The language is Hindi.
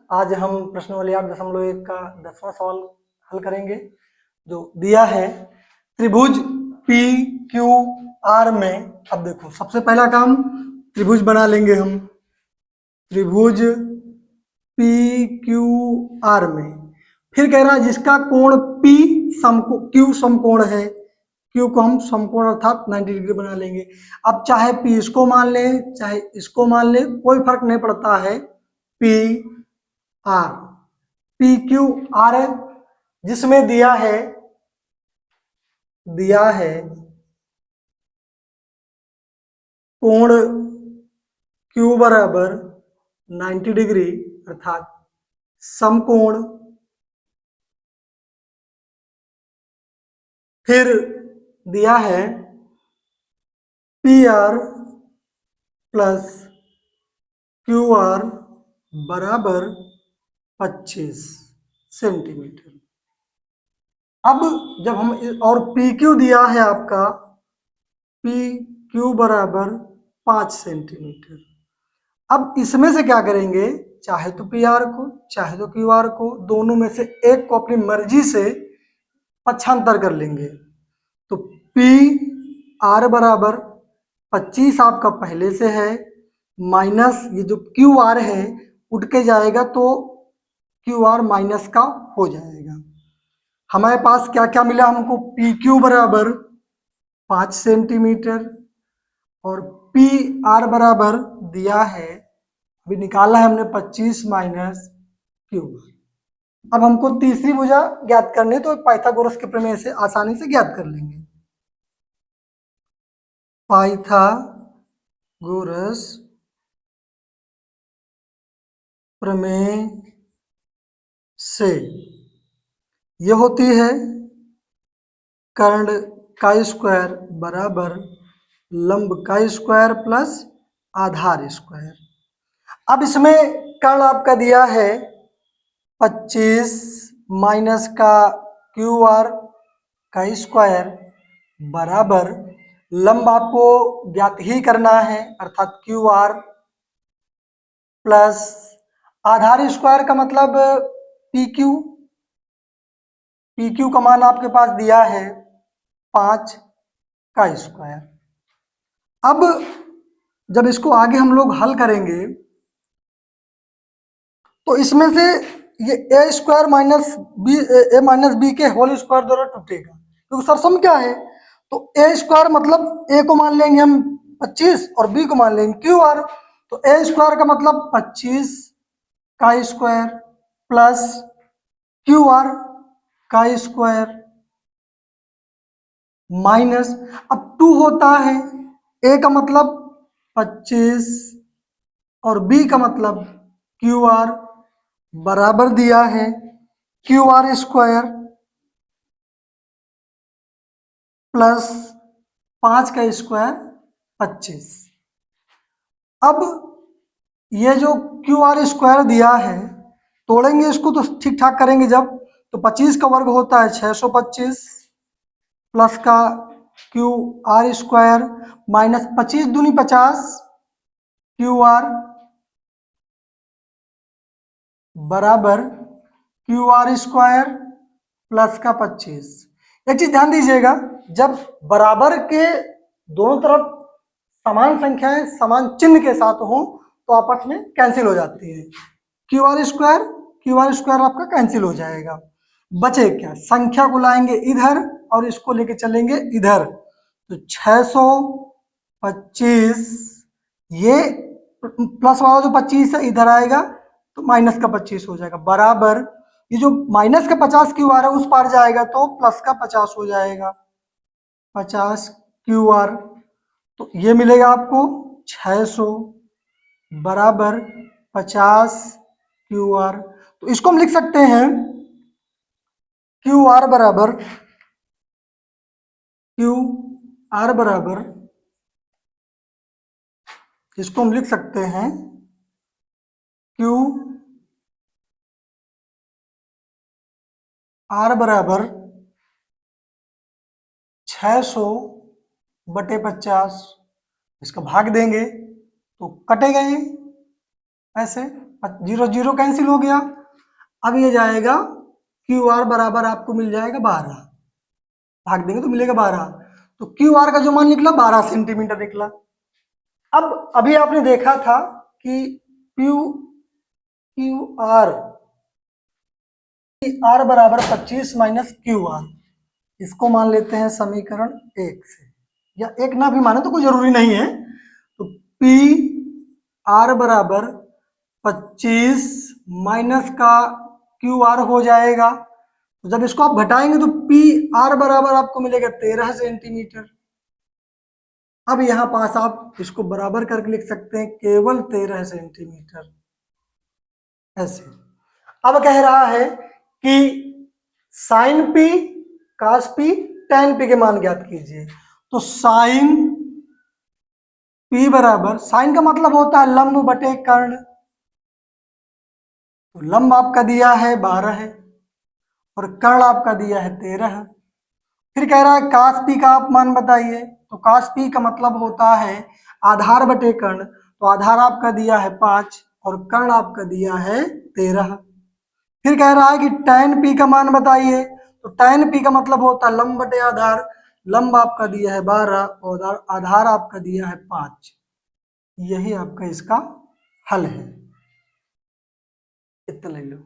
आज हम प्रश्नावली 8.1 का 10वां सवाल हल करेंगे जो दिया है त्रिभुज पी क्यू आर में। अब देखो सबसे पहला काम त्रिभुज बना लेंगे हम। त्रिभुज पी क्यू आर में फिर कह रहा है जिसका कोण P Q समकोण है, Q को हम समकोण अर्थात 90 डिग्री बना लेंगे। अब चाहे P इसको मान ले चाहे इसको मान ले, कोई फर्क नहीं पड़ता है। P R P Q R है जिसमें दिया है कोण Q बराबर 90 डिग्री अर्थात समकोण। फिर दिया है PR प्लस QR बराबर 25 सेंटीमीटर। अब जब हम और PQ दिया है आपका PQ बराबर 5 सेंटीमीटर। अब इसमें से क्या करेंगे, चाहे तो PR को चाहे तो QR को, दोनों में से एक को अपनी मर्जी से पक्षांतर कर लेंगे। तो PR बराबर 25 आपका पहले से है, माइनस ये जो QR है उठ के जाएगा तो QR माइनस का हो जाएगा। हमारे पास क्या क्या मिला हमको, PQ बराबर 5 सेंटीमीटर और PR बराबर दिया है, अभी निकाला है हमने 25 माइनस Q। अब हमको तीसरी भुजा ज्ञात करनी, तो पाइथागोरस के प्रमेय से आसानी से ज्ञात कर लेंगे। पाइथागोरस प्रमेय से यह होती है कर्ण का स्क्वायर बराबर लंब का स्क्वायर प्लस आधार स्क्वायर। अब इसमें कर्ण आपका दिया है 25 माइनस का QR का स्क्वायर बराबर लंब आपको ज्ञात ही करना है अर्थात QR प्लस आधार स्क्वायर का मतलब PQ का मान आपके पास दिया है 5 का स्क्वायर। अब जब इसको आगे हम लोग हल करेंगे तो इसमें से ये a स्क्वायर माइनस बी के होल स्क्वायर द्वारा टूटेगा, क्योंकि सरसम क्या है, तो a स्क्वायर मतलब a को मान लेंगे हम 25 और b को मान लेंगे QR। तो a स्क्वायर का मतलब 25 का स्क्वायर प्लस QR का स्क्वायर माइनस, अब 2 होता है, a का मतलब 25 और b का मतलब QR बराबर दिया है QR स्क्वायर प्लस 5 का स्क्वायर 25। अब ये जो QR स्क्वायर दिया है तोड़ेंगे इसको तो ठीक ठाक करेंगे जब, तो 25 का वर्ग होता है 625 प्लस का QR स्क्वायर माइनस 25 दूनी 50 QR बराबर QR स्क्वायर प्लस का 25। एक चीज ध्यान दीजिएगा, जब बराबर के दोनों तरफ समान संख्याएं समान चिन्ह के साथ हो तो आपस में कैंसिल हो जाती है। QR स्क्वायर आपका कैंसिल हो जाएगा, बचे क्या, संख्या को लाएंगे इधर और इसको लेके चलेंगे इधर, तो 625 ये प्लस वाला जो 25 है इधर आएगा तो माइनस का 25 हो जाएगा बराबर ये जो माइनस का 50 QR है उस पार जाएगा तो प्लस का 50 हो जाएगा 50 QR। तो ये मिलेगा आपको 600 बराबर 50 QR। तो इसको हम लिख सकते हैं QR बराबर इसको हम लिख सकते हैं QR बराबर 600 बटे 50, इसका भाग देंगे तो कटेगा ये ऐसे जीरो जीरो कैंसिल हो गया। अब ये जाएगा क्यू आर बराबर आपको मिल जाएगा 12, भाग देंगे तो मिलेगा 12। तो क्यू आर का जो मान निकला 12 सेंटीमीटर निकला। अब अभी आपने देखा था कि क्यू क्यू आर आर बराबर 25 माइनस क्यू आर, इसको मान लेते हैं समीकरण 1 से, या एक ना भी माने तो कोई जरूरी नहीं है। तो पी आर बराबर 25 माइनस का क्यू आर हो जाएगा। तो जब इसको आप घटाएंगे तो पी आर बराबर आपको मिलेगा 13 सेंटीमीटर। अब यहां पास आप इसको बराबर करके लिख सकते हैं केवल 13 सेंटीमीटर, ऐसे। अब कह रहा है कि साइन पी कास पी टेन पी के मान ज्ञात कीजिए। तो साइन पी बराबर, साइन का मतलब होता है लंब बटे कर्ण, तो लंब आपका दिया है 12 है और कर्ण आपका दिया है 13। फिर कह रहा है कास पी का आप मान बताइए। तो कास पी का मतलब होता है आधार बटे कर्ण, तो आधार आपका दिया है 5 और कर्ण आपका दिया है 13। फिर कह रहा है कि tan पी का मान बताइए। तो tan पी का मतलब होता है लंब बटे आधार, लंब आपका दिया है 12 और आधार आपका दिया है 5। यही आपका इसका हल है, इतना ले लो।